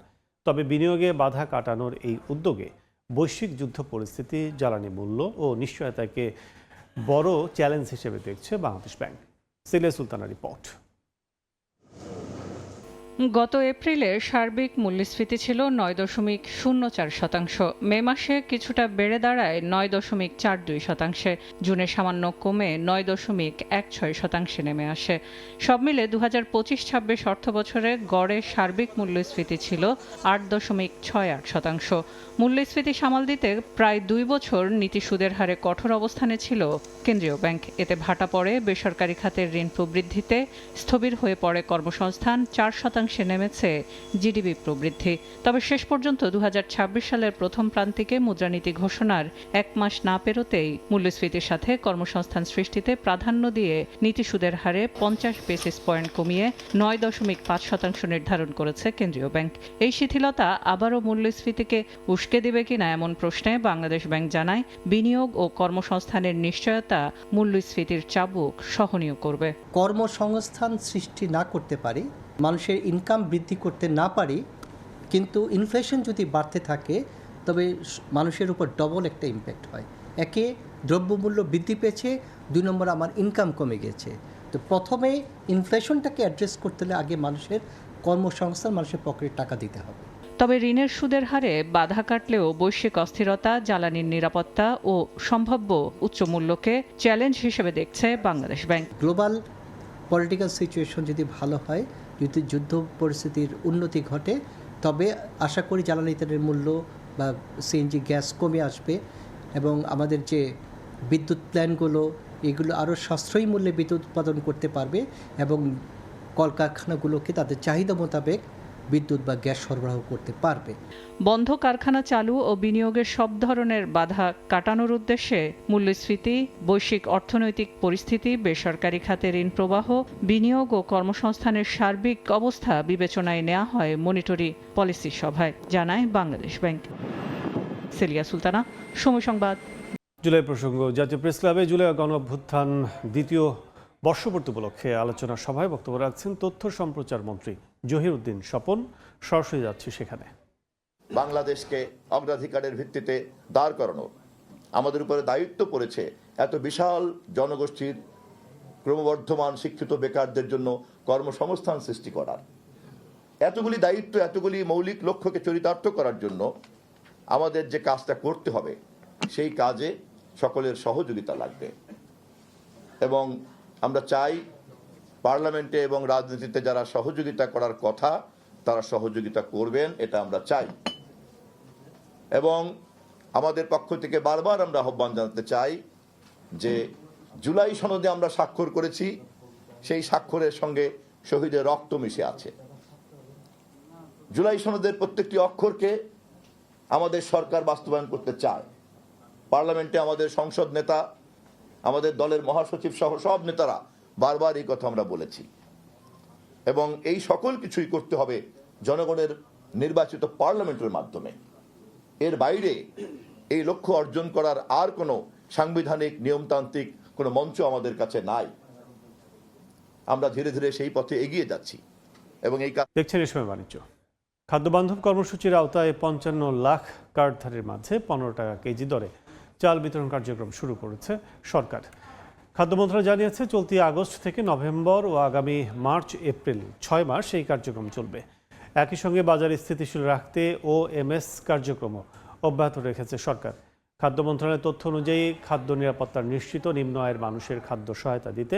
তবে বিনিয়োগে বাধা কাটানোর এই উদ্যোগে বৈশ্বিক যুদ্ধ পরিস্থিতি, জ্বালানি মূল্য ও নিশ্চয়তাকে বড় চ্যালেঞ্জ হিসেবে দেখছে বাংলাদেশ ব্যাংক। সেলিয়া সুলতানা রিপোর্ট। গত এপ্রিলে সার্বিক মূল্যস্ফীতি ছিল 9.04%। মে মাসে কিছুটা বেড়ে দাঁড়ায় 9.42%। জুনে সামান্য কমে 9.16% নেমে আসে। সব মিলে 2025-26 অর্থবছরে গড়ে সার্বিক মূল্যস্ফীতি ছিল 8.68%। মূল্যস্ফীতি সামাল দিতে প্রায় 2 বছর নীতি সুদের হারে কঠোর অবস্থানে ছিল কেন্দ্রীয় ব্যাংক। এতে ভাটা পড়ে বেসরকারি খাতের ঋণ প্রবৃদ্ধিতে, স্থবির হয়ে পড়ে কর্মসংস্থান, 4% নেমেছে জিডিপি প্রবৃদ্ধি। তবে শেষ পর্যন্ত 2026 সালের প্রথম প্রান্তিকে মুদ্রানীতি ঘোষণার 1 মাস না পেরোতেই মূল্যস্ফীতির সাথে কর্মসংস্থান সৃষ্টিতে প্রাধান্য দিয়ে নীতি সুদের হারে 50 বেসিস পয়েন্ট কমিয়ে 9.5% নির্ধারণ করেছে কেন্দ্রীয় ব্যাংক। এই শিথিলতা আবারও মূল্যস্ফীতিকে উস্কে দেবে কিনা এমন প্রশ্নে বাংলাদেশ ব্যাংক জানায়, বিনিয়োগ ও কর্মসংস্থানের নিশ্চয়তা মূল্যস্ফীতির চাবুক সহনীয় করবে। কর্মসংস্থান সৃষ্টি না করতে পারি, মানুষের ইনকাম বৃদ্ধি করতে না পারি, কিন্তু ইনফ্লেশন যদি বাড়তে থাকে তবে মানুষের উপর ডবল একটা ইম্প্যাক্ট হয়। একে দ্রব্যমূল্য বৃদ্ধি পেয়েছে, 2 নম্বর আমার ইনকাম কমে গেছে। তো প্রথমে ইনফ্লেশনটাকে অ্যাড্রেস করতে হলে আগে মানুষের কর্মসংস্থান, মানুষের পকেটে টাকা দিতে হবে। তবে ঋণের সুদের হারে বাধা কাটলেও বৈশ্বিক অস্থিরতা, জ্বালানির নিরাপত্তা ও সম্ভাব্য উচ্চ মূল্যকে চ্যালেঞ্জ হিসেবে দেখছে Bangladesh bank. Global political situation যদি ভালো হয়, যদি যুদ্ধ পরিস্থিতির উন্নতি ঘটে, তবে আশা করি জ্বালানি তেলের মূল্য বা সিএনজি গ্যাস কমে আসবে এবং আমাদের যে বিদ্যুৎ প্ল্যান্টগুলো, এগুলো আরও সাশ্রয়ী মূল্যে বিদ্যুৎ উৎপাদন করতে পারবে এবং কলকারখানাগুলোকে তাদের চাহিদা মোতাবেক বিদ্যুৎ বা গ্যাস সরবরাহ করতে পারবে। বন্ধ কারখানা চালু ও বিনিয়োগের সব ধরনের বাধা কাটানোর উদ্দেশ্যে মূল্যস্ফীতি, বৈশ্বিক অর্থনৈতিক পরিস্থিতি, বেসরকারি খাতে ঋণ প্রবাহ, বিনিয়োগ ও কর্মসংস্থানের সার্বিক অবস্থা বিবেচনায় নেওয়া হয় মনিটরি পলিসি সভায়, জানায় বাংলাদেশ ব্যাংক। সেলিয়া সুলতানা, সময় সংবাদ। জুলাই প্রসঙ্গ। জাতীয় প্রেস ক্লাবে জুলাই গণ অভ্যুত্থান দ্বিতীয় বর্ষপূর্তি উপলক্ষে আলোচনা সভায় বক্তব্য রাখছেন তথ্য সম্প্রচার মন্ত্রী জহিরউদ্দিন স্বপন। সরাসরি যাচ্ছি সেখানে। বাংলাদেশকে অগ্রাধিকারের ভিত্তিতে দাঁড় করানোর আমাদের উপরে দায়িত্ব পড়েছে এত বিশাল জনগোষ্ঠীর ক্রমবর্ধমান শিক্ষিত বেকারদের জন্য কর্মসংস্থান সৃষ্টি করার। এতগুলি দায়িত্ব, এতগুলি মৌলিক লক্ষ্যকে চরিতার্থ করার জন্য আমাদের যে কাজটা করতে হবে, সেই কাজে সকলের সহযোগিতা লাগবে এবং আমরা চাই পার্লামেন্টে এবং রাজনীতিতে যারা সহযোগিতা করার কথা তারা সহযোগিতা করবেন, এটা আমরা চাই। এবং আমাদের পক্ষ থেকে বারবার আমরা আহ্বান জানাতে চাই যে জুলাই সনদে আমরা স্বাক্ষর করেছি, সেই স্বাক্ষরের সঙ্গে শহীদের রক্ত মিশে আছে। জুলাই সনদের প্রত্যেকটি অক্ষরকে আমাদের সরকার বাস্তবায়ন করতে চায়। পার্লামেন্টে আমাদের সংসদ নেতা, আমাদের দলের মহাসচিব সহ সব নেতারা বারবার এই কথা আমরা বলেছি এবং এই সকল কিছুই করতে হবে জনগণের নির্বাচিত পার্লামেন্টের মাধ্যমে। এর বাইরে এই লক্ষ্য অর্জন করার আর কোনো সাংবিধানিক নিয়মতান্ত্রিক কোনো মঞ্চ আমাদের কাছে নাই। আমরা ধীরে ধীরে সেই পথে এগিয়ে যাচ্ছি এবং এই কাজ দেখছেন এই সময় বাণিজ্য। খাদ্যবান্ধব কর্মসূচির আওতায় 55 লাখ কার্ডধারীর মাঝে 15 টাকা কেজি দরে চাল বিতরণ কার্যক্রম শুরু করেছে সরকার। খাদ্য মন্ত্রণালয় জানিয়েছে চলতি আগস্ট থেকে নভেম্বর ও আগামী মার্চ এপ্রিল 6 মাস এই কার্যক্রম চলবে। একই সঙ্গে বাজার স্থিতিশীল রাখতে OMS কার্যক্রমও অব্যাহত রেখেছে সরকার। খাদ্য মন্ত্রণালয়ের তথ্য অনুযায়ী খাদ্য নিরাপত্তা নিশ্চিত নিম্ন আয়ের মানুষের খাদ্য সহায়তা দিতে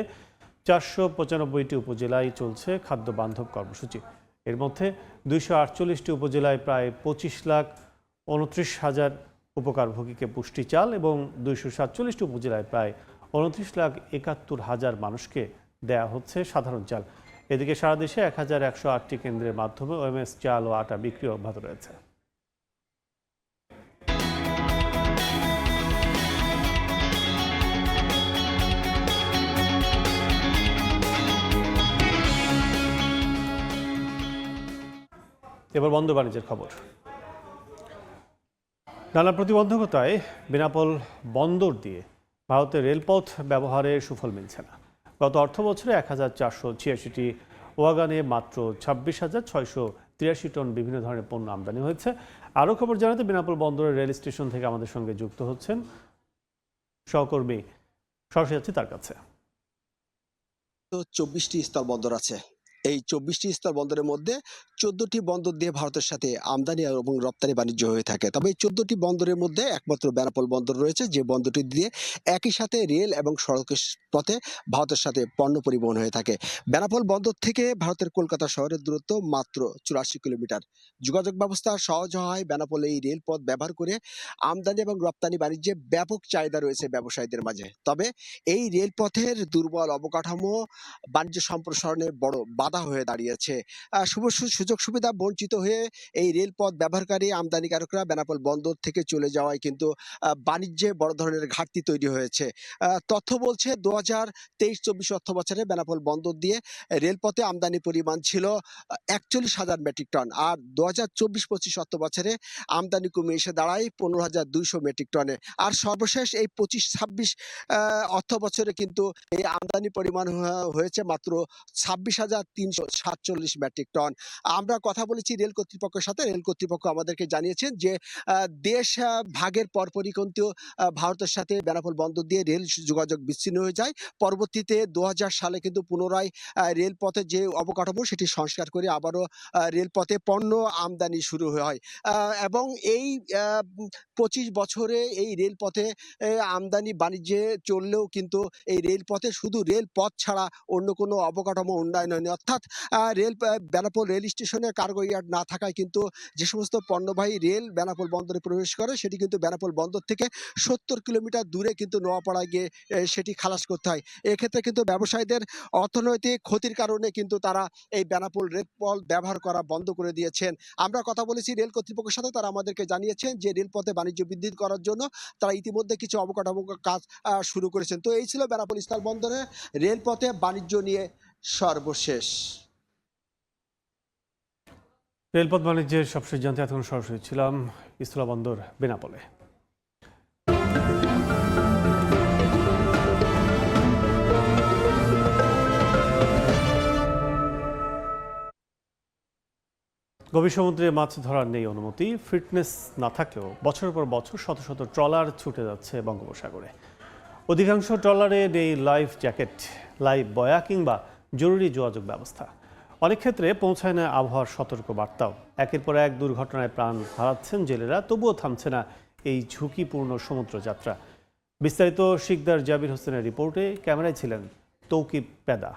495টি উপজেলায় চলছে খাদ্য বান্ধব কর্মসূচি। এর মধ্যে 248টি উপজেলায় প্রায় 25,29,000 উপকারভোগীকে পুষ্টি চাল এবং 247টি উপজেলায় প্রায় 29,71,000 মানুষকে দেয়া হচ্ছে সাধারণ চাল। এদিকে সারা দেশে 1108টি কেন্দ্রের মাধ্যমে OMS চাল ও আটা বিক্রি অব্যাহত রয়েছে। এবার বন্দর বাণিজ্যের খবর। নানা প্রতিবন্ধকতায় বেনাপোল বন্দর দিয়ে ভারতের রেলপথ ব্যবহারে সুফল মিলছে না। গত অর্থবছরে 1486টি ওয়াগানে মাত্র 26,683 টন বিভিন্ন ধরনের পণ্য আমদানি হয়েছে। আরও খবর জানাতে বেনাপোল বন্দরের রেল স্টেশন থেকে আমাদের সঙ্গে যুক্ত হচ্ছেন সহকর্মী, সরাসরি যাচ্ছি তার কাছে। 24টি স্থল বন্দর আছে। এই 24টি স্থল বন্দরের মধ্যে 14টি বন্দর দিয়ে ভারতের সাথে আমদানি এবং রপ্তানি বাণিজ্য হয়ে থাকে। তবে এই 14টি বন্দরের মধ্যে একমাত্র বেনাপোল বন্দর রয়েছে, যে বন্দরটি দিয়ে একই সাথে রেল এবং সড়কের পথে ভারতের সাথে পণ্য পরিবহন হয়ে থাকে। বেনাপোল বন্দর থেকে ভারতের কলকাতা শহরের দূরত্ব মাত্র 84 কিলোমিটার। যোগাযোগ ব্যবস্থা সহজ হয় বেনাপোল এই রেলপথ ব্যবহার করে আমদানি এবং রপ্তানি বাণিজ্যে ব্যাপক চাহিদা রয়েছে ব্যবসায়ীদের মাঝে। তবে এই রেলপথের দুর্বল অবকাঠামো বাণিজ্য সম্প্রসারণে বড় বাধা হয়ে দাঁড়িয়েছে। সুযোগ সুবিধা বঞ্চিত হয়ে এই রেলপথ ব্যবহারকারী আমদানিকারকরা বেনাপোল বন্দর থেকে চলে যাওয়ায় কিন্তু বাণিজ্যে বড় ধরনের ঘাটতি তৈরি হয়েছে। তথ্য বলছে 2023-24 অর্থ বছরে বেনাপোল বন্দর দিয়ে রেলপথে আমদানি পরিমাণ ছিল 41,000 মেট্রিক টন, আর 2024-25 অর্থ বছরে আমদানি কমে এসে দাঁড়ায় 15,200 মেট্রিক টনে। আর সর্বশেষ এই 25-26 অর্থ বছরে কিন্তু এই আমদানি পরিমাণ হয়েছে মাত্র 26,347 মেট্রিক টন। আমরা কথা বলেছি রেল কর্তৃপক্ষের সাথে। রেল কর্তৃপক্ষ আমাদেরকে জানিয়েছেন যে দেশ ভাগের পরপরই কিন্তু ভারতের সাথে বেনাপোল বন্দর দিয়ে রেল যোগাযোগ বিচ্ছিন্ন হয়ে যায়। পরবর্তীতে 2000 সালে কিন্তু পুনরায় রেলপথে যে অবকাঠামো সেটি সংস্কার করে আবারও রেলপথে পণ্য আমদানি শুরু হয় এবং এই 25 বছরে এই রেলপথে আমদানি বাণিজ্যে চললেও কিন্তু এই রেলপথে শুধু রেলপথ ছাড়া অন্য কোনো অবকাঠামো উন্নয়ন হয়নি। অর্থাৎ বেনাপোল রেল স্টেশনে কার্গো ইয়ার্ড না থাকায় কিন্তু যে সমস্ত পণ্যবাহী রেল বেনাপোল বন্দরে প্রবেশ করে সেটি কিন্তু বেনাপোল বন্দর থেকে 70 কিলোমিটার দূরে কিন্তু নোয়াপাড়ায় গিয়ে সেটি খালাস করতে হয়। এক্ষেত্রে কিন্তু ব্যবসায়ীদের অর্থনৈতিক ক্ষতির কারণে কিন্তু তারা এই বেনাপোল রেলপথ ব্যবহার করা বন্ধ করে দিয়েছেন। আমরা কথা বলেছি রেল কর্তৃপক্ষের সাথে, তারা আমাদেরকে জানিয়েছেন যে রেলপথে বাণিজ্য বৃদ্ধি করার জন্য তারা ইতিমধ্যে কিছু অবকাঠামো কাজ শুরু করেছেন। তো এই ছিল বেনাপোল স্থল বন্দরে রেলপথে বাণিজ্য নিয়ে সর্বশেষ। রেলপথ বাণিজ্যের সব সিদ্ধান্তে এখন সরাসরি ছিলাম স্থলবন্দর বেনাপোলে। গভীর সমুদ্রে মাছ ধরার নেই অনুমতি। ফিটনেস না থাকলেও বছরের পর বছর শত শত ট্রলার ছুটে যাচ্ছে বঙ্গোপসাগরে। অধিকাংশ ট্রলারে নেই লাইফ জ্যাকেট, লাইফ বয়া কিংবা জরুরি যোগাযোগ ব্যবস্থা। অনেক ক্ষেত্রে পৌঁছায় না আবহাওয়ার সতর্ক বার্তাও। একের পর এক দুর্ঘটনায় প্রাণ হারাচ্ছেন জেলেরা, তবুও থামছে না এই ঝুঁকিপূর্ণ সমুদ্রযাত্রা। বিস্তারিত শিকদার জাবির হোসেনের রিপোর্টে, ক্যামেরায় ছিলেন তৌকিব পেদা।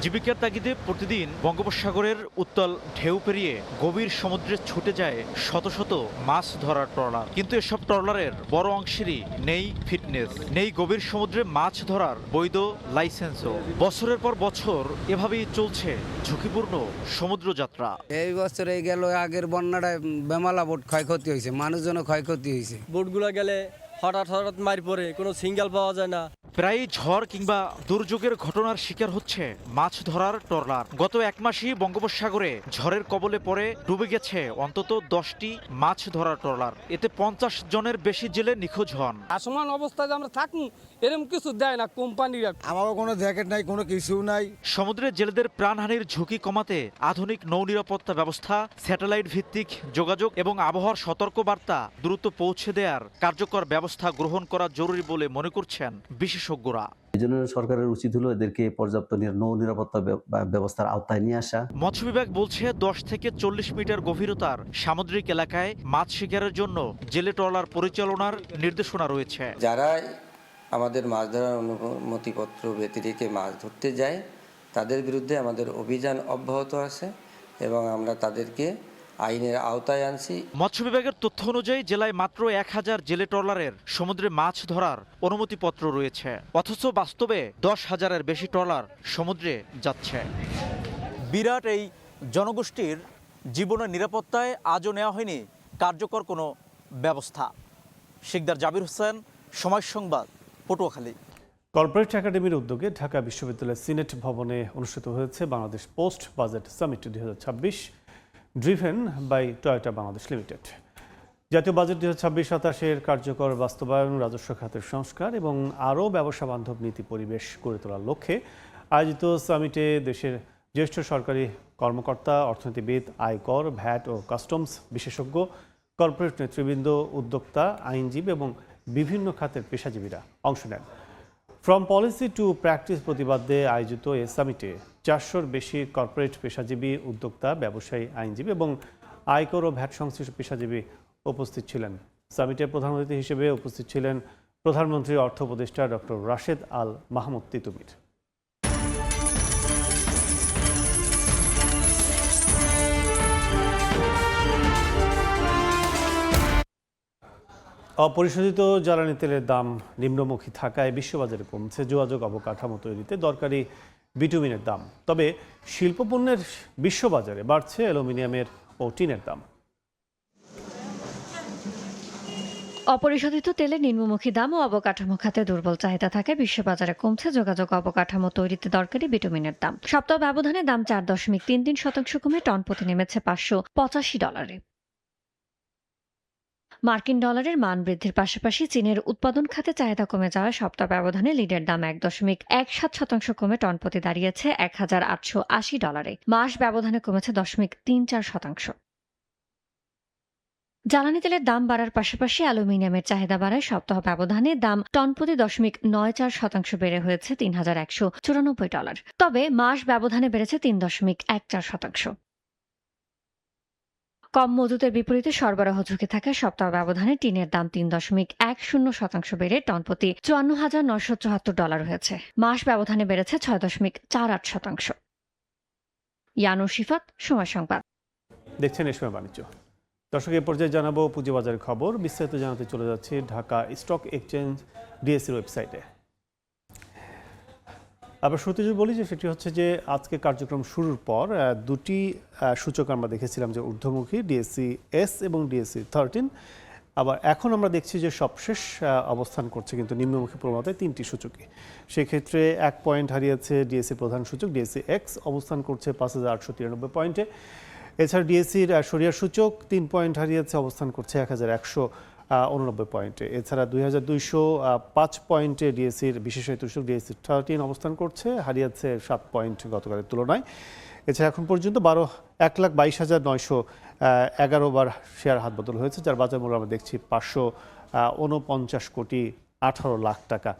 জীবিকার তাগিদে প্রতিদিন বঙ্গোপসাগরের উত্তাল ঢেউ পেরিয়ে গভীর সমুদ্রে ছুটে যায় শত শত মাছ ধরার ট্রলার। কিন্তু এসব ট্রলারের বড় অংশেরই নেই ফিটনেস, নেই গভীর সমুদ্রে মাছ ধরার বৈধ লাইসেন্সও। বছরের পর বছর এভাবেই চলছে ঝুঁকিপূর্ণ সমুদ্রযাত্রা। এই বছরে গেল আগের বন্যাটায় বেমালা বোট ক্ষয়ক্ষতি হয়েছে, মানুষজনও ক্ষয়ক্ষতি হয়েছে। বোটগুলো গেলে হঠাৎ হঠাৎ মারি পড়ে, কোনো সিঙ্গেল পাওয়া যায় না। প্রায় ঝড় কিংবা দুর্যোগের ঘটনার শিকার হচ্ছে মাছ ধরার ট্রলার। গত এক মাসেই বঙ্গোপসাগরে ঝড়ের কবলে পড়ে ডুবে গেছে অন্তত 10টি মাছ ধরার ট্রলার। এতে 50 জনের বেশি জেলে নিখোঁজ হন। আসমান অবস্থায় আমরা থাকি, এরকম কিছু দেয় না কোম্পানির। আমারও কোনো জ্যাকেট নাই, কোনো কিছু নাই। সমুদ্রে জেলেদের প্রাণহানির ঝুঁকি কমাতে আধুনিক নৌ নিরাপত্তা ব্যবস্থা, স্যাটেলাইট ভিত্তিক যোগাযোগ এবং আবহাওয়ার সতর্ক বার্তা দ্রুত পৌঁছে দেওয়ার কার্যকর ব্যবস্থা গ্রহণ করা জরুরি বলে মনে করছেন বিশেষজ্ঞরা। এই জন্য সরকারের উচিত হলো এদেরকে পর্যাপ্ত নৌ নিরাপত্তা ব্যবস্থার আওতায় নিয়ে আসা। মৎস্য বিভাগ বলছে 10 থেকে 40 মিটার গভীরতার সামুদ্রিক এলাকায় মাছ শিকারের জন্য জেলে ট্রলার পরিচালনার নির্দেশনা রয়েছে। যারা আমাদের মাছ ধরার অনুমতিপত্র ব্যতিরেকে মাছ ধরতে যায় তাদের বিরুদ্ধে আমাদের অভিযান অব্যাহত আছে এবং আমরা তাদেরকে আইনের আওতায় আনছি। মৎস্য বিভাগের তথ্য অনুযায়ী জেলায় মাত্র 1000 জেলে ট্রলারের সমুদ্রে মাছ ধরার অনুমতিপত্র রয়েছে, অথচ বাস্তবে 10,000-এর বেশি ট্রলার সমুদ্রে যাচ্ছে। বিরাট এই জনগোষ্ঠীর জীবনের নিরাপত্তায় আজও নেওয়া হয়নি কার্যকর কোনো ব্যবস্থা। শিকদার জাবির হোসেন, সময় সংবাদ, পটুয়াখালী। কর্পোরেট একাডেমির উদ্যোগে ঢাকা বিশ্ববিদ্যালয়ের সিনেট ভবনে অনুষ্ঠিত হয়েছে Bangladesh post budget summit 2026, driven by Toyota Bangladesh limited. জাতীয় বাজেট 2026-27-এর কার্যকর বাস্তবায়ন, রাজস্ব খাতের সংস্কার এবং আরও ব্যবসা বান্ধব নীতি পরিবেশ গড়ে তোলার লক্ষ্যে আয়োজিত সামিটে দেশের জ্যেষ্ঠ সরকারি কর্মকর্তা, অর্থনীতিবিদ, আয়কর, ভ্যাট ও কাস্টমস বিশেষজ্ঞ, কর্পোরেট নেতৃবৃন্দ, উদ্যোক্তা, আইনজীবী এবং বিভিন্ন খাতের পেশাজীবীরা অংশ নেন। ফ্রম পলিসি টু প্র্যাকটিস প্রতিবাদে আয়োজিত এ সামিটে 400-র বেশি কর্পোরেট পেশাজীবী, উদ্যোক্তা, ব্যবসায়ী, আইনজীবী এবং আয়কর ও ভ্যাট সংশ্লিষ্ট পেশাজীবী উপস্থিত ছিলেন। সামিটে প্রধান অতিথি হিসেবে উপস্থিত ছিলেন প্রধানমন্ত্রীর অর্থ উপদেষ্টা ডক্টর রাশেদ আল মাহমুদ তিতুমির। অপরিশোধিত জ্বালানি তেলের দাম নিম্নমুখী থাকায় বিশ্ববাজারে কমছে যোগাযোগ অবকাঠামো তৈরিতে দরকারি বিটুমিনের দাম। তবে শিল্পপণ্যের বিশ্ববাজারে বাড়ছে অ্যালুমিনিয়ামের ও টিনের দাম। অপরিশোধিত তেলের নিম্নমুখী দাম ও অবকাঠামো খাতে দুর্বল চাহিদা থাকে বিশ্ববাজারে কমছে যোগাযোগ অবকাঠামো তৈরিতে দরকারি বিটুমিনের দাম। সপ্তাহ ব্যবধানে দাম 4.33% কমে টন প্রতি নেমেছে $585। মার্কিন ডলারের মান বৃদ্ধির পাশাপাশি চীনের উৎপাদন খাতে চাহিদা কমে যাওয়ায় সপ্তাহ ব্যবধানে লিডের দাম 1.17% কমে টন প্রতি দাঁড়িয়েছে $1,880। মাস ব্যবধানে কমেছে 0.34%। জ্বালানি তেলের দাম বাড়ার পাশাপাশি অ্যালুমিনিয়ামের চাহিদা বাড়ায় সপ্তাহ ব্যবধানে দাম টন প্রতি 0.94% বেড়ে হয়েছে $3,194। তবে মাস ব্যবধানে বেড়েছে 3.14%। কম মজুতের বিপরীতে সরবরাহ ঝুঁকি থাকায় সপ্তাহ ব্যবধানে টিনের দাম 3.10% বেড়ে টন প্রতি $54,974 হয়েছে। মাস ব্যবধানে বেড়েছে 6.48%। ইয়ানুর শিফাত, সময় সংবাদ। দেখছেন এই সময় বাণিজ্য। দর্শক, এ পর্যায়ে জানাবো পুঁজিবাজারের খবর। বিস্তারিত জানাতে চলে যাচ্ছি ঢাকা স্টক এক্সচেঞ্জ ডিএসসির ওয়েবসাইটে। আবার শুরুতে যদি বলি যে সেটি হচ্ছে যে আজকে কার্যক্রম শুরুর পর দুটি সূচক আমরা দেখেছিলাম যে ঊর্ধ্বমুখী, ডিএসসি এস এবং ডিএসসি 13। আবার এখন আমরা দেখছি যে সবশেষ অবস্থান করছে কিন্তু নিম্নমুখী প্রবণতায় তিনটি সূচকে। সেক্ষেত্রে 1 পয়েন্ট হারিয়েছে ডিএসসি প্রধান সূচক, ডিএসসি এক্স অবস্থান করছে 5,893 পয়েন্টে। এছাড়া ডিএসসির সরিয়ার সূচক 3 পয়েন্ট হারিয়েছে, অবস্থান করছে 1,189 পয়েন্টে। এছাড়া 2,205 পয়েন্টে ডিএসসির বিশেষায়িত সূচক ডিএসসি 13 অবস্থান করছে, হারিয়েছে 7 পয়েন্ট গতকালের তুলনায়। এছাড়া এখন পর্যন্ত 1,22,911 বার শেয়ার হাত বদল হয়েছে, যার বাজার মূল্য আমরা দেখছি 549 কোটি 18 লাখ টাকা।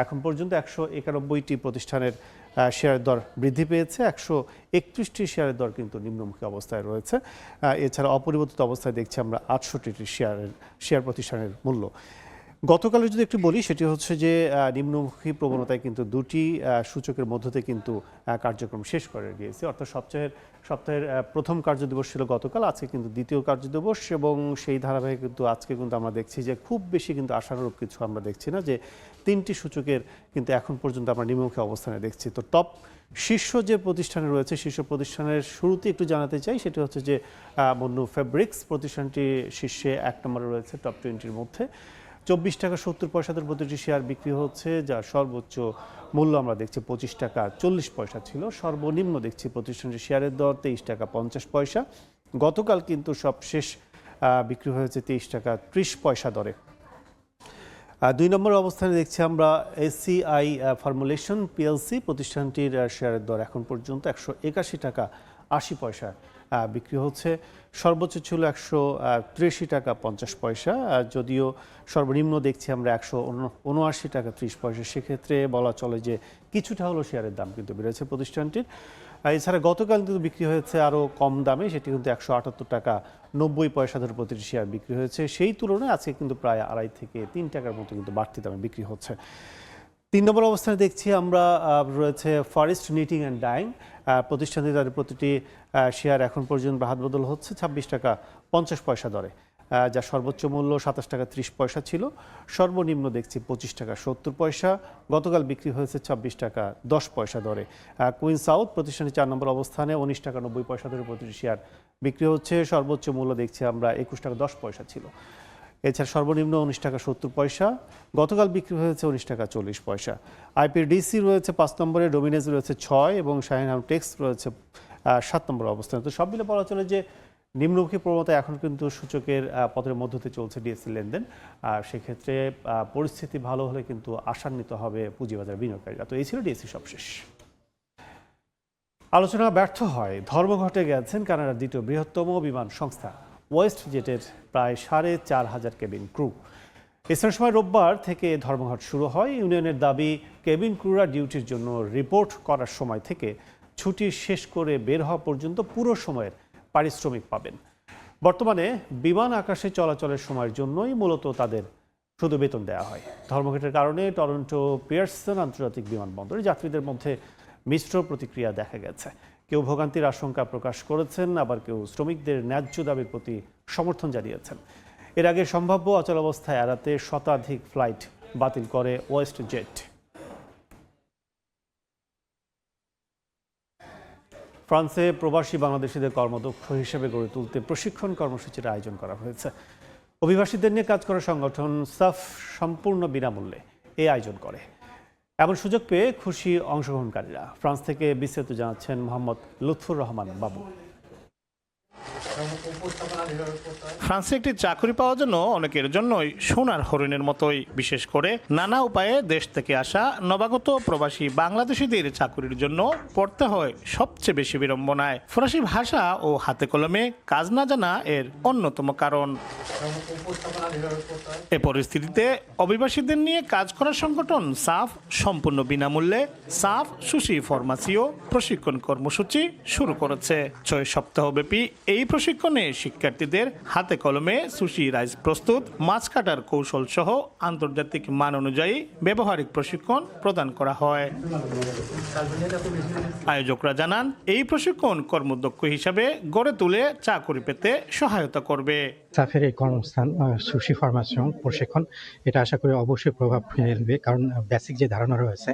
এখন পর্যন্ত 191টি প্রতিষ্ঠানের শেয়ারের দর বৃদ্ধি পেয়েছে, 131টি শেয়ারের দর কিন্তু নিম্নমুখী অবস্থায় রয়েছে। এছাড়া অপরিবর্তিত অবস্থায় দেখছি আমরা 68টি শেয়ার প্রতিষ্ঠানের মূল্য। গতকালের যদি একটু বলি সেটি হচ্ছে যে নিম্নমুখী প্রবণতায় কিন্তু দুটি সূচকের মধ্যে কিন্তু কার্যক্রম শেষ করে ডিএসসি, অর্থাৎ সপ্তাহের প্রথম কার্যদিবস ছিল গতকাল, আজকে কিন্তু দ্বিতীয় কার্যদিবস এবং সেই ধারাবাহিক কিন্তু আজকে কিন্তু আমরা দেখছি যে খুব বেশি কিন্তু আশানুরূপ কিছু আমরা দেখছি না, যে তিনটি সূচকের কিন্তু এখন পর্যন্ত আমরা নিম্নমুখী অবস্থানে দেখছি। তো টপ শীর্ষ যে প্রতিষ্ঠানে রয়েছে, শীর্ষ প্রতিষ্ঠানের শুরুতে একটু জানাতে চাই সেটি হচ্ছে যে মন্নু ফেব্রিক্স প্রতিষ্ঠানটি শীর্ষে 1 নম্বরে রয়েছে টপ 20-র মধ্যে। 24 টাকা 70 পয়সা দরে প্রতিটি শেয়ার বিক্রি হচ্ছে, যার সর্বোচ্চ মূল্য আমরা দেখছি 25 টাকা 40 পয়সা ছিল। সর্বনিম্ন দেখছি প্রতিষ্ঠানটির শেয়ারের দর 23 টাকা 50 পয়সা। গতকাল কিন্তু সবশেষ বিক্রি হয়েছে 23 টাকা 30 পয়সা দরে। 2 নম্বর অবস্থানে দেখছি আমরা এসিআই ফর্মুলেশন পিএলসি প্রতিষ্ঠানটির শেয়ারের দর এখন পর্যন্ত 181 টাকা 80 পয়সা বিক্রি হচ্ছে। সর্বোচ্চ ছিল 183 টাকা 50 পয়সা, যদিও সর্বনিম্ন দেখছি আমরা 179 টাকা 30 পয়সা। সেক্ষেত্রে বলা চলে যে কিছুটা হলো শেয়ারের দাম কিন্তু বেড়েছে প্রতিষ্ঠানটির। এছাড়া গতকাল কিন্তু বিক্রি হয়েছে আরও কম দামে, সেটি কিন্তু 178 টাকা 90 পয়সা ধরে প্রতিটি শেয়ার বিক্রি হয়েছে। সেই তুলনায় আজকে কিন্তু প্রায় 2.5 থেকে 3 টাকার মতো কিন্তু বাড়তি দামে বিক্রি হচ্ছে। 3 নম্বর অবস্থানে দেখছি আমরা রয়েছে ফরেস্ট নিটিং অ্যান্ড ডাইং প্রতিষ্ঠানটি, তাদের প্রতিটি শেয়ার এখন পর্যন্ত হাত বদল হচ্ছে 26 টাকা 50 পয়সা দরে, যার সর্বোচ্চ মূল্য 27 টাকা 30 পয়সা ছিল। সর্বনিম্ন দেখছি 25 টাকা 70 পয়সা, গতকাল বিক্রি হয়েছে 26 টাকা 10 পয়সা দরে। কুইন সাউথ প্রতিষ্ঠানটি 4 নম্বর অবস্থানে 19 টাকা 90 পয়সা ধরে প্রতিটি শেয়ার বিক্রি হচ্ছে, সর্বোচ্চ মূল্য দেখছি আমরা 21 টাকা 10 পয়সা ছিল। এছাড়া সর্বনিম্ন 19 টাকা 70 পয়সা, গতকাল বিক্রি হয়েছে 19 টাকা 40 পয়সা। আইপিডিসি রয়েছে 5 নম্বরে, ডোমিনেজ রয়েছে 6 এবং শাহিন টেক্স রয়েছে 7 নম্বর অবস্থানে। তো সব মিলে বলা চলে যে নিম্নমুখী প্রবণতা এখন কিন্তু সূচকের পথের মধ্যে চলছে ডিএসসি লেনদেন। আর সেক্ষেত্রে পরিস্থিতি ভালো হলে কিন্তু আশান্বিত হবে পুঁজিবাজার বিনিয়োগকারীরা। তো এই ছিল ডিএসসি সবশেষ। আলোচনা ব্যর্থ হয়, ধর্মঘটে গেছেন কানাডার দ্বিতীয় বৃহত্তম বিমান সংস্থা ওয়েস্ট জেটের প্রায় 4,500 কেবিন ক্রু। স্থানীয় সময় রোববার থেকে ধর্মঘট শুরু হয়। ইউনিয়নের দাবি, কেবিন ক্রুরা ডিউটির জন্য রিপোর্ট করার সময় থেকে ছুটি শেষ করে বের হওয়া পর্যন্ত পুরো সময়ের পারিশ্রমিক পাবেন। বর্তমানে বিমান আকাশে চলাচলের সময়ের জন্যই মূলত তাদের শুধু বেতন দেওয়া হয়। ধর্মঘটের কারণে টরন্টো পিয়ারসন আন্তর্জাতিক বিমানবন্দরে যাত্রীদের মধ্যে মিশ্র প্রতিক্রিয়া দেখা গেছে। কেউ ভোগান্তির আশঙ্কা প্রকাশ করেছেন, আবার কেউ শ্রমিকদের ন্যায্য দাবির প্রতি সমর্থন জানিয়েছেন। এর আগে সম্ভাব্য অচলাবস্থায় এড়াতে শতাধিক ফ্লাইট বাতিল করে ওয়েস্ট জেট। ফ্রান্সে প্রবাসী বাংলাদেশিদের কর্মদক্ষ হিসেবে গড়ে তুলতে প্রশিক্ষণ কর্মসূচির আয়োজন করা হয়েছে। অভিবাসীদের নিয়ে কাজ করা সংগঠন সাফ সম্পূর্ণ বিনামূল্যে এই আয়োজন করে। এমন সুযোগ পেয়ে খুশি অংশগ্রহণকারীরা। ফ্রান্স থেকে বিস্তারিত জানাচ্ছেন মোহাম্মদ লুৎফুর রহমান বাবু। ফ্রান্সে একটি চাকরি পাওয়ার জন্য অনেকের জন্যই সোনার হরিণের মতোই। বিশেষ করে নানা উপায়ে দেশ থেকে আসা নবাগত প্রবাসী বাংলাদেশিদের চাকরির জন্য পড়তে হয় সবচেয়ে বেশি বিড়ম্বনায়। ফরাসি ভাষা ও হাতে কলমে কাজ না জানা এর অন্যতম কারণ। এ পরিস্থিতিতে অভিবাসীদের নিয়ে কাজ করার সংগঠন সাফ সম্পূর্ণ বিনামূল্যে সাফ সুশি ফরমাসিও প্রশিক্ষণ কর্মসূচি শুরু করেছে। 6 সপ্তাহব্যাপী এই প্রশিক্ষণে শিক্ষার্থীদের হাতে কলমে সুশি রাইস প্রস্তুত, মাছ কাটার কৌশল সহ আন্তর্জাতিক মান অনুযায়ী ব্যবহারিক প্রশিক্ষণ প্রদান করা হয়। আয়োজকরা জানান, এই প্রশিক্ষণ কর্মদক্ষ হিসাবে গড়ে তুলে চাকরি পেতে সহায়তা করবে। সাফের এই কর্মস্থান সুশি ফরমেশন প্রশিক্ষণ, এটা আশা করি অবশ্যই প্রভাব ফেলবে, কারণ বেসিক যে ধারণা রয়েছে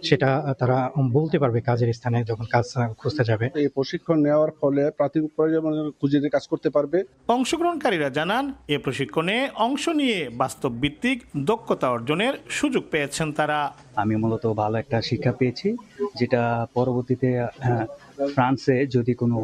সেটা তারা বলতে পারবে কাজের স্থানে যখন কাজ খুঁজতে যাবে। এই প্রশিক্ষণ নেওয়ার ফলে প্রাথমিক পর্যায়ে খুঁজে কাজ করতে পারবে। অংশগ্রহণকারীরা জানান, এ প্রশিক্ষণে অংশ নিয়ে বাস্তব ভিত্তিক দক্ষতা অর্জনের সুযোগ পেয়েছেন তারা। আমি মূলত ভালো একটা শিক্ষা পেয়েছি, যেটা পরবর্তীতে ফ্রান্সে যদি কোনো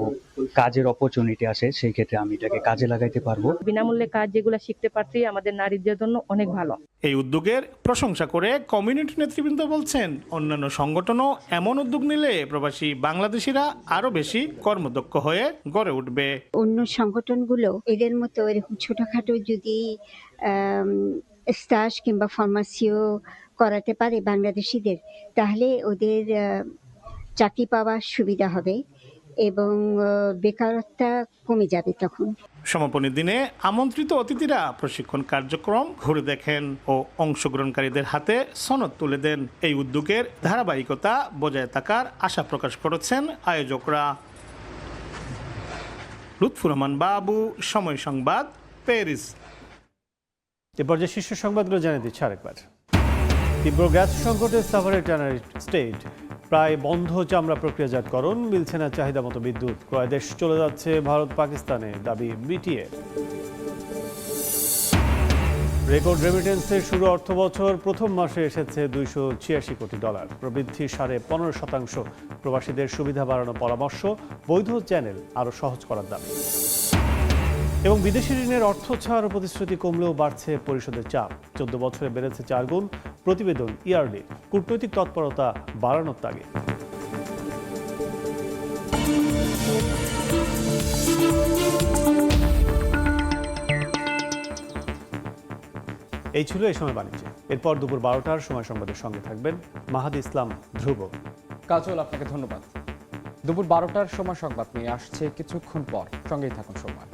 কাজের অপরচুনিটি আসে সেই ক্ষেত্রে আমি এটাকে কাজে লাগাইতে পারবো। বিনামূল্যে কাজ যেগুলো শিখতে পারছি আমাদের নারীদের জন্য অনেক ভালো। এই উদ্যোগের প্রশংসা করে কমিউনিটি নেতৃবৃন্দ বলছেন, অন্যান্য সংগঠনও এমন উদ্যোগ নিলে প্রবাসী বাংলাদেশিরা আরো বেশি কর্মদক্ষ হয়ে গড়ে উঠবে। অন্য সংগঠনগুলো এদের মতো এরকম ছোটখাটো যদি স্টাজ কিংবা ফার্মাসিও করাতে পারে বাংলাদেশিদের, তাহলে ওদের চাকরি পাওয়ার সুবিধা হবে এবং বেকারত্ব কমে যাবে তখন। সমাপনী দিনে আমন্ত্রিত অতিথিরা প্রশিক্ষণ কার্যক্রম ঘুরে দেখেন ও অংশগ্রহণকারীদের হাতে সনদ তুলে দেন। এই উদ্যোগের ধারাবাহিকতা বজায় থাকার আশা প্রকাশ করেছেন আয়োজকরা। লুৎফুর রহমান বাবু, সময় সংবাদ, প্যারিস। এরপর যে শীর্ষ সংবাদগুলো জানিয়ে দিচ্ছে আরেকবার। তীব্র গ্যাস সংকটে সাভারের ট্যানারি স্টেট প্রায় বন্ধ চামড়া প্রক্রিয়াজাতকরণ, মিলছে না চাহিদা মতো বিদ্যুৎ, ক্রয় দেশ চলে যাচ্ছে ভারত পাকিস্তানে, দাবি বিটিএ। রেকর্ড রেমিটেন্সের শুরু অর্থ বছর প্রথম মাসে এসেছে $286 কোটি, প্রবৃদ্ধি 15.5%। প্রবাসীদের সুবিধা বাড়ানোর পরামর্শ, বৈধ চ্যানেল আরও সহজ করার দাবি। এবং বিদেশি ঋণের অর্থ ছাড় প্রতিশ্রুতি কমলেও বাড়ছে পরিশোধের চাপ, 14 বছরে বেড়েছে 4 গুণ। প্রতিবেদন ইয়ারলি, কূটনৈতিক তৎপরতা বাড়ানোর তাগিদ। এই ছিল এই সময় বাণিজ্য। এরপর দুপুর 12টার সময় সংবাদের সঙ্গে থাকবেন মাহাদি ইসলাম ধ্রুব। কাজল, আপনাকে ধন্যবাদ। দুপুর 12টার সময় সংবাদ নিয়ে আসছে কিছুক্ষণ পর, সঙ্গেই থাকুন সময়।